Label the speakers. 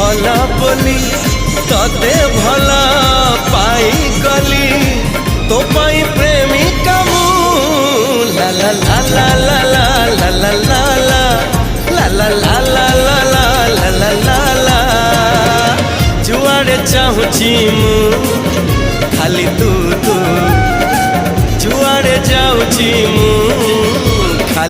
Speaker 1: भला बोली तते भला पाई गली तो पाई प्रेमिका मु ला ला ला ला ला ला ला ला ला ला ला ला ला ला ला ला ला जुआड़े चाहूची मु खाली तू तू जुआड़े जाऊची मु